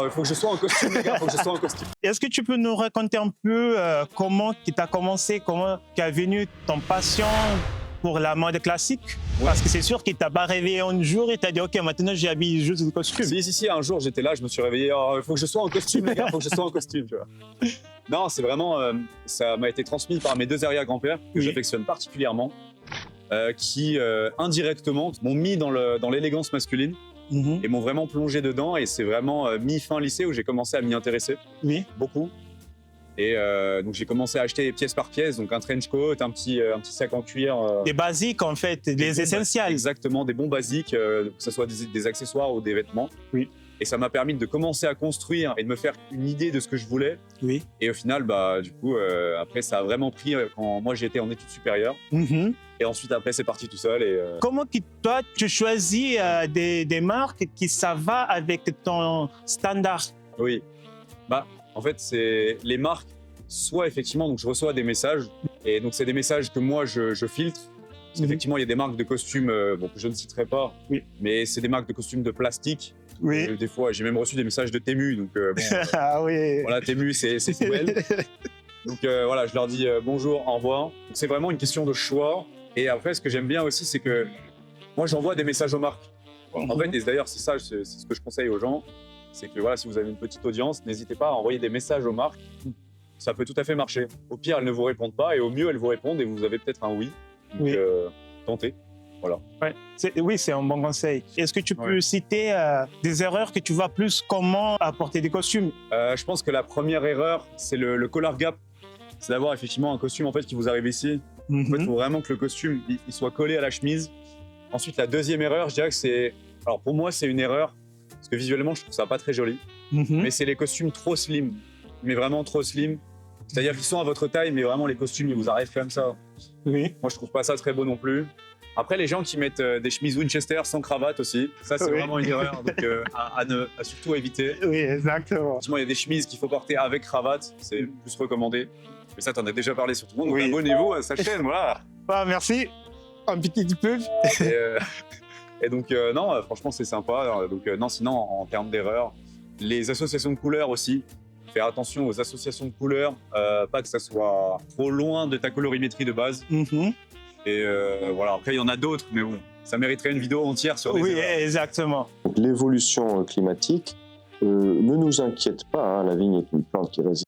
il faut que je sois en costume, les gars, il faut que je sois en costume. Est-ce que tu peux nous raconter un peu comment tu as commencé, comment tu as venu ton passion pour la mode classique? Ouais. Parce que c'est sûr qu'il t'a pas réveillé un jour et t'a dit « Ok, maintenant j'habille juste le costume ». Si, un jour j'étais là, je me suis réveillé, il faut que je sois en costume, les gars, il faut que je sois en costume, tu vois. Non, c'est vraiment, ça m'a été transmis par mes deux arrière-grands-pères, que Oui. j'affectionne particulièrement, qui indirectement m'ont mis dans l'élégance masculine et m'ont vraiment plongé dedans. Et c'est vraiment mi-fin lycée où j'ai commencé à m'y intéresser Oui. beaucoup. Et donc j'ai commencé à acheter pièce par pièce, donc un trench coat, un petit sac en cuir. Des basiques en fait, Des des bons essentiels. Exactement, des bons basiques, que ce soit des accessoires ou des vêtements. Oui. Et ça m'a permis de commencer à construire et de me faire une idée de ce que je voulais. Oui. Et au final, du coup, après, ça a vraiment pris quand moi j'étais en études supérieures. Et ensuite, après, c'est parti tout seul. Et, Comment toi, tu choisis des marques qui ça va avec ton standard? Oui. En fait, c'est les marques, soit effectivement, donc je reçois des messages. Et donc, c'est des messages que moi, je filtre. Parce qu'effectivement, il y a des marques de costumes que je ne citerai pas. Oui. Mais c'est des marques de costumes de plastique. Oui. Des fois, j'ai même reçu des messages de Temu. Donc, Ah oui. voilà, Temu, c'est poubelle. Donc, voilà, je leur dis bonjour, au revoir. Donc, c'est vraiment une question de choix. Et après, ce que j'aime bien aussi, c'est que moi, j'envoie des messages aux marques. En fait, et d'ailleurs, c'est ce que je conseille aux gens. C'est que voilà, si vous avez une petite audience, n'hésitez pas à envoyer des messages aux marques. Ça peut tout à fait marcher. Au pire, elles ne vous répondent pas. Et au mieux, elles vous répondent et vous avez peut-être un oui. Donc, Oui. tentez. Voilà. Ouais. Oui, c'est un bon conseil. Est-ce que tu peux Ouais. citer des erreurs que tu vois plus comment apporter des costumes? Je pense que la première erreur, c'est le collar gap. C'est d'avoir effectivement un costume en fait, qui vous arrive ici. En fait, il faut vraiment que le costume il soit collé à la chemise. Ensuite, la deuxième erreur, je dirais que c'est... Alors pour moi, c'est une erreur, parce que visuellement, je trouve ça pas très joli. Mais c'est les costumes trop slim. Mais vraiment trop slim. C'est-à-dire qu'ils sont à votre taille, mais vraiment les costumes, ils vous arrivent comme ça. Oui. Moi, je trouve pas ça très beau non plus. Après, les gens qui mettent des chemises Winchester sans cravate aussi, ça, c'est Oui. vraiment une erreur. Donc, à surtout éviter. Oui, exactement. Effectivement, il y a des chemises qu'il faut porter avec cravate, c'est plus recommandé. Mais ça, t'en as déjà parlé sur tout le monde. Donc, Oui. abonnez-vous à sa chaîne, voilà. Ah, merci. Un petit pub. Et donc, non, franchement, c'est sympa. Donc, non, sinon, en termes d'erreurs, les associations de couleurs aussi. Faire attention aux associations de couleurs, pas que ça soit trop loin de ta colorimétrie de base. Et voilà, après, il y en a d'autres, mais bon, ça mériterait une vidéo entière sur les Oui, erreurs. exactement. L'évolution climatique ne nous inquiète pas. Hein. La vigne est une plante qui résiste